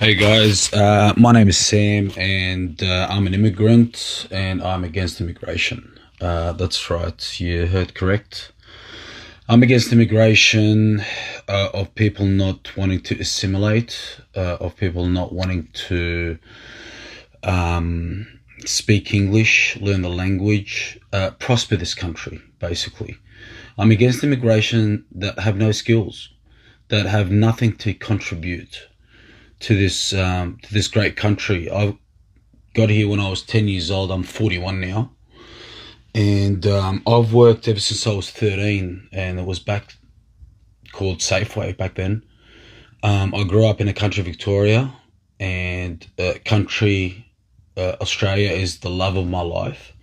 Hey guys, my name is Sam, and I'm an immigrant, and I'm against immigration. That's right, you heard correct. I'm against immigration of people not wanting to assimilate, of people not wanting to speak English, learn the language, prosper this country, basically. I'm against immigration that have no skills, that have nothing to contribute to this great country. I got here when I was 10 years old. I'm 41 now, and I've worked ever since I was 13, and it was back called Safeway back then. I grew up in a country, Victoria, and country Australia is the love of my life.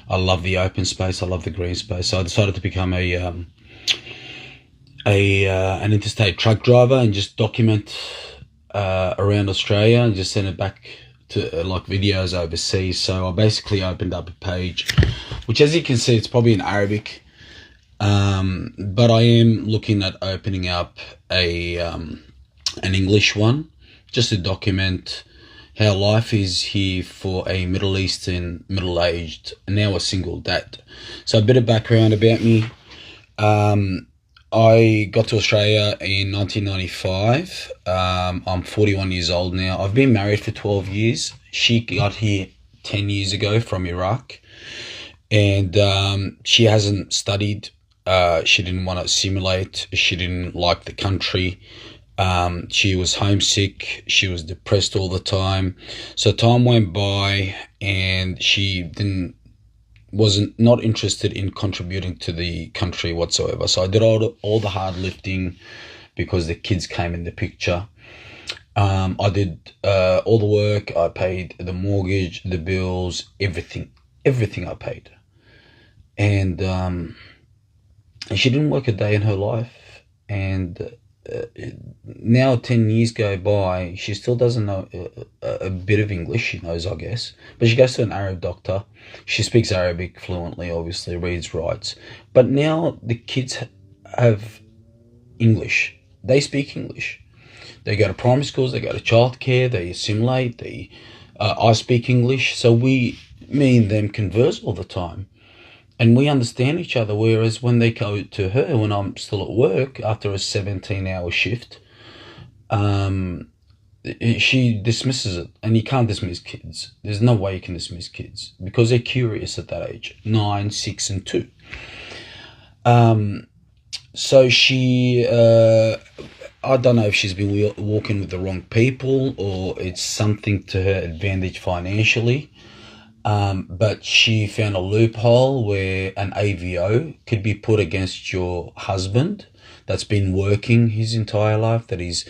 I love the open space. I love the green space. So I decided to become an interstate truck driver and just document around Australia and just send it back to like videos overseas. So I basically opened up a page, which, as you can see, it's probably in Arabic, but I am looking at opening up an English one just to document how life is here for a Middle Eastern middle-aged, now a single dad. So a bit of background about me. I got to Australia in 1995. I'm 41 years old now. I've been married for 12 years. She got here 10 years ago from Iraq, and she hasn't studied. She didn't want to assimilate. She didn't like the country. She was homesick. She was depressed all the time. So time went by, and she wasn't not interested in contributing to the country whatsoever. So I did all the hard lifting because the kids came in the picture. I did all the work. I paid the mortgage, the bills, everything I paid. And she didn't work a day in her life. And now 10 years go by, she still doesn't know a bit of English. She knows, I guess, but she goes to an Arab doctor. She speaks Arabic fluently, obviously, reads, writes. But now the kids have English. They speak English. They go to primary schools, they go to childcare, they assimilate, I speak English. So me and them converse all the time, and we understand each other. Whereas when they go to her, when I'm still at work after a 17-hour shift, she dismisses it. And you can't dismiss kids. There's no way you can dismiss kids because they're curious at that age, 9, 6, and 2. So she, I don't know if she's been walking with the wrong people or it's something to her advantage financially. But she found a loophole where an AVO could be put against your husband that's been working his entire life, that is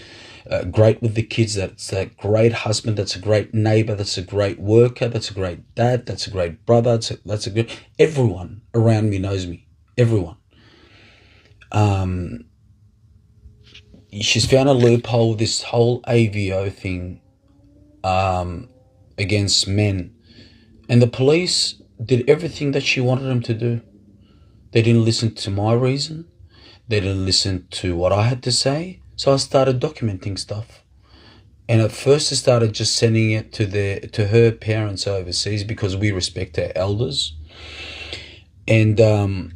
great with the kids, that's a great husband, that's a great neighbor, that's a great worker, that's a great dad, that's a great brother, that's a good... Everyone around me knows me. Everyone. She's found a loophole with this whole AVO thing against men. And the police did everything that she wanted them to do. They didn't listen to my reason. They didn't listen to what I had to say. So I started documenting stuff. And at first I started just sending it to her parents overseas because we respect our elders. And then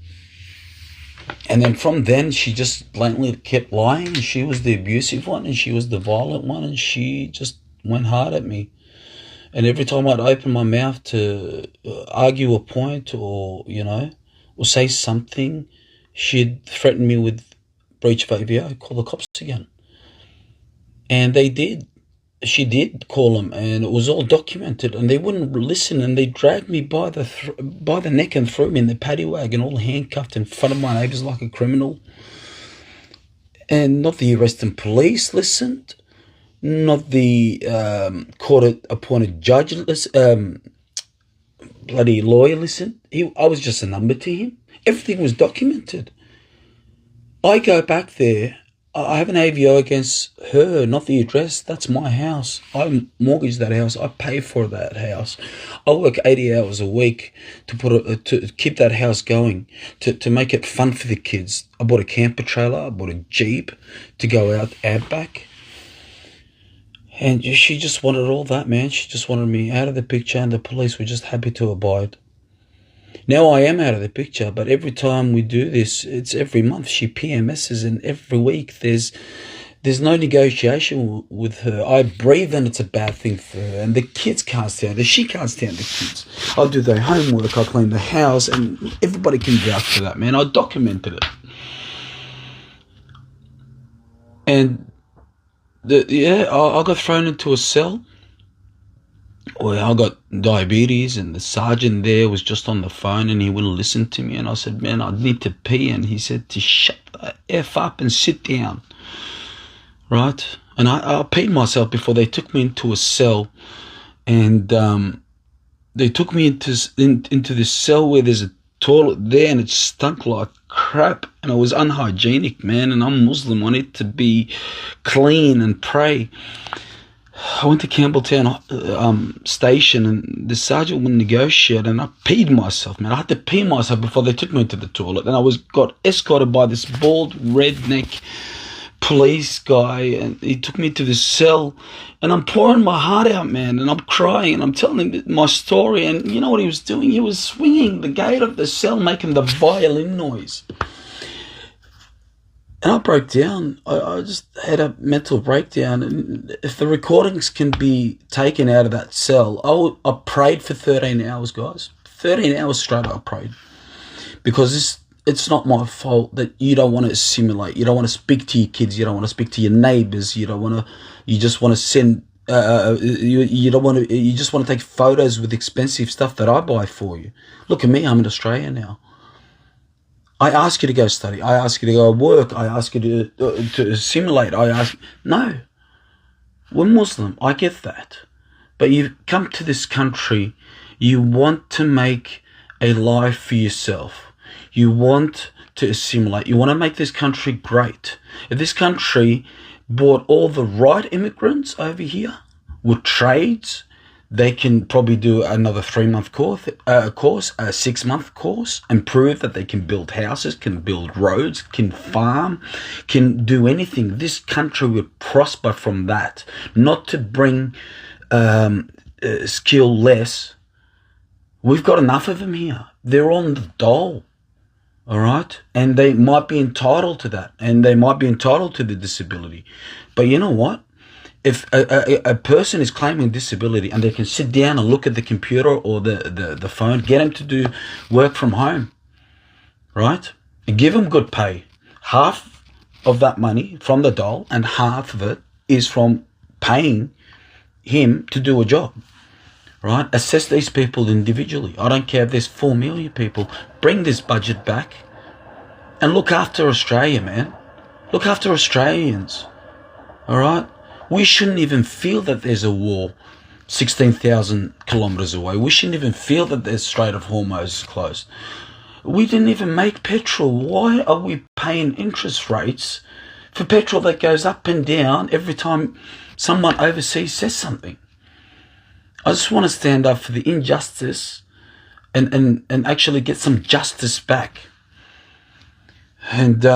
from then she just blatantly kept lying. She was the abusive one and she was the violent one, and she just went hard at me. And every time I'd open my mouth to argue a point or say something, she'd threaten me with breach of AVO, call the cops again. And they did. She did call them, and it was all documented, and they wouldn't listen, and they dragged me by the neck and threw me in the paddy wagon, all handcuffed in front of my neighbours like a criminal. And not the arresting police listened. Not the court-appointed judge, bloody lawyer, listen. I was just a number to him. Everything was documented. I go back there. I have an AVO against her, not the address. That's my house. I mortgaged that house. I pay for that house. I work 80 hours a week to keep that house going, to make it fun for the kids. I bought a camper trailer. I bought a Jeep to go out back. And she just wanted all that, man. She just wanted me out of the picture, and the police were just happy to abide. Now I am out of the picture, but every time we do this, it's every month she PMSs, and every week there's no negotiation with her. I breathe and it's a bad thing for her, and the kids can't stand it. She can't stand the kids. I do their homework, I clean the house, and everybody can vouch for that, man. I documented it. And I got thrown into a cell. Well, I got diabetes, and the sergeant there was just on the phone, and he wouldn't listen to me. And I said, man, I need to pee. And he said to shut the F up and sit down. Right? And I peed myself before they took me into a cell. And they took me into this cell where there's a toilet there, and it stunk like crap, and it was unhygienic, man. And I'm Muslim, I need to be clean and pray. I went to Campbelltown station, and the sergeant wouldn't negotiate, and I peed myself, man. I had to pee myself before they took me into the toilet, and I got escorted by this bald redneck police guy, and he took me to this cell, and I'm pouring my heart out, man, and I'm crying, and I'm telling him my story. And you know what he was doing? He was swinging the gate of the cell, making the violin noise. And I broke down. I just had a mental breakdown. And if the recordings can be taken out of that cell, I prayed for 13 hours, guys. 13 hours straight I prayed. Because it's not my fault that you don't want to assimilate. You don't want to speak to your kids. You don't want to speak to your neighbors. You just want to send, you just want to take photos with expensive stuff that I buy for you. Look at me, I'm in Australia now. I ask you to go study. I ask you to go work. I ask you to assimilate. No, we're Muslim. I get that. But you've come to this country. You want to make a life for yourself. You want to assimilate. You want to make this country great. If this country brought all the right immigrants over here with trades, they can probably do another 3-month course, a 6-month course, and prove that they can build houses, can build roads, can farm, can do anything. This country would prosper from that. Not to bring skill less. We've got enough of them here. They're on the dole. All right? And they might be entitled to that. And they might be entitled to the disability. But you know what? If a person is claiming disability and they can sit down and look at the computer or the phone, get them to do work from home, right? And give them good pay. Half of that money from the dole and half of it is from paying him to do a job, right? Assess these people individually. I don't care if there's 4 million people. Bring this budget back and look after Australia, man. Look after Australians, all right? We shouldn't even feel that there's a war 16,000 kilometers away. We shouldn't even feel that the Strait of Hormuz is closed. We didn't even make petrol. Why are we paying interest rates for petrol that goes up and down every time someone overseas says something? I just want to stand up for the injustice and actually get some justice back. And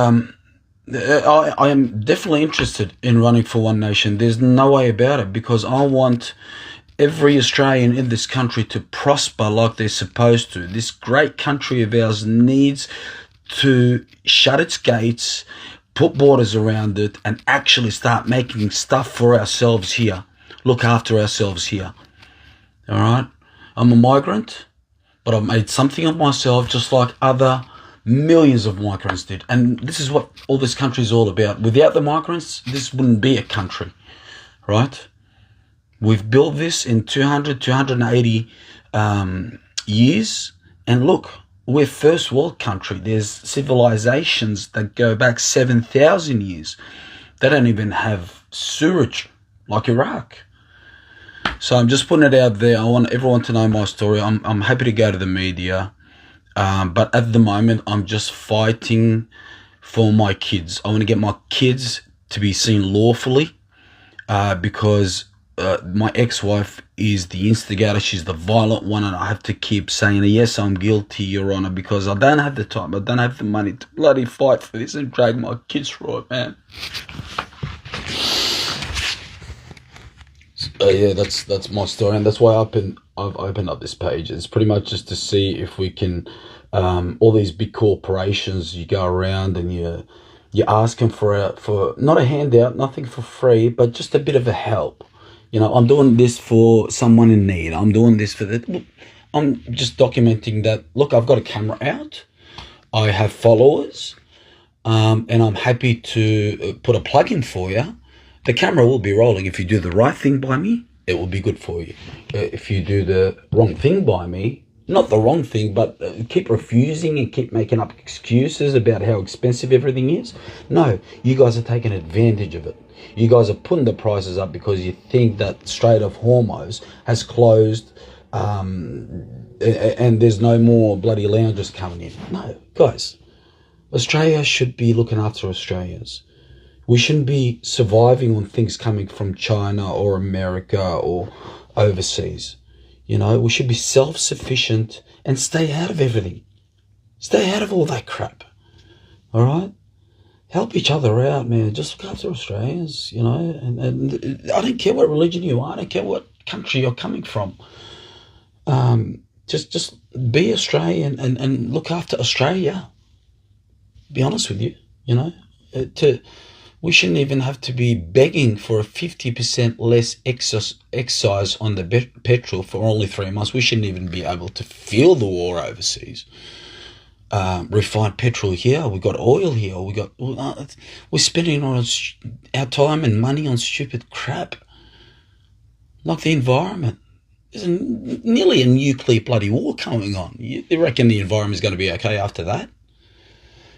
I am definitely interested in running for One Nation. There's no way about it, because I want every Australian in this country to prosper like they're supposed to. This great country of ours needs to shut its gates, put borders around it, and actually start making stuff for ourselves here. Look after ourselves here. All right? I'm a migrant, but I've made something of myself just like other millions of migrants did. And this is what all this country is all about. Without the migrants, this wouldn't be a country, right? We've built this in 280 years. And look, we're first world country. There's civilizations that go back 7,000 years. They don't even have sewage like Iraq. So I'm just putting it out there. I want everyone to know my story. I'm happy to go to the media. But at the moment, I'm just fighting for my kids. I want to get my kids to be seen lawfully, because my ex-wife is the instigator. She's the violent one, and I have to keep saying, yes, I'm guilty, Your Honor, because I don't have the time. I don't have the money to bloody fight for this and drag my kids through it, man. Yeah, that's my story, and that's why I've opened up this page. It's pretty much just to see if we can, all these big corporations, you go around and you're asking for not a handout, nothing for free, but just a bit of a help. I'm doing this for someone in need. I'm doing this for that. Look, I'm just documenting that. Look, I've got a camera out. I have followers, and I'm happy to put a plug in for you. The camera will be rolling. If you do the right thing by me, it will be good for you. If you do the wrong thing by me, not the wrong thing, but keep refusing and keep making up excuses about how expensive everything is. No, you guys are taking advantage of it. You guys are putting the prices up because you think that Strait of Hormuz has closed, and there's no more bloody lounges coming in. No, guys, Australia should be looking after Australians. We shouldn't be surviving on things coming from China or America or overseas. We should be self-sufficient and stay out of everything. Stay out of all that crap. All right? Help each other out, man. Just look after Australians, and I don't care what religion you are. I don't care what country you're coming from. Just be Australian and look after Australia. Be honest with you, we shouldn't even have to be begging for a 50% less excise on the petrol for only 3 months. We shouldn't even be able to fuel the war overseas. Refined petrol here, we got oil here, we're spending on our time and money on stupid crap, like the environment. There's nearly a nuclear bloody war going on. You reckon the environment's going to be okay after that?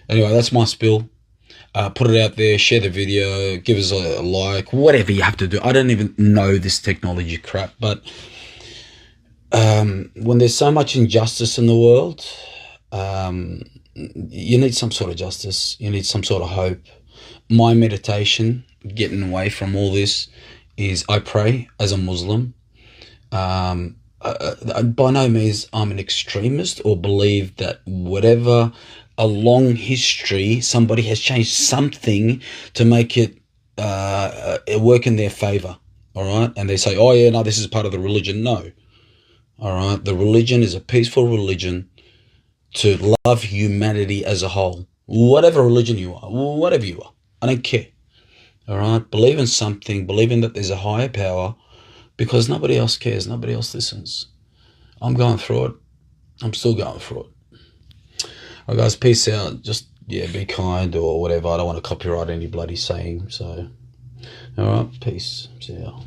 Anyway, that's my spill. Put it out there, share the video, give us a like, whatever you have to do. I don't even know this technology crap, but when there's so much injustice in the world, you need some sort of justice. You need some sort of hope. My meditation, getting away from all this, is I pray as a Muslim. By no means I'm an extremist or believe that whatever a long history, somebody has changed something to make it work in their favor. All right. And they say, oh yeah, no, this is part of the religion. No. All right. The religion is a peaceful religion to love humanity as a whole. Whatever religion you are, whatever you are, I don't care. All right. Believe in something, believe in that there's a higher power, because nobody else cares. Nobody else listens. I'm going through it. I'm still going through it. All right, guys, peace out. Just, be kind or whatever. I don't want to copyright any bloody saying. So, all right, peace. See ya.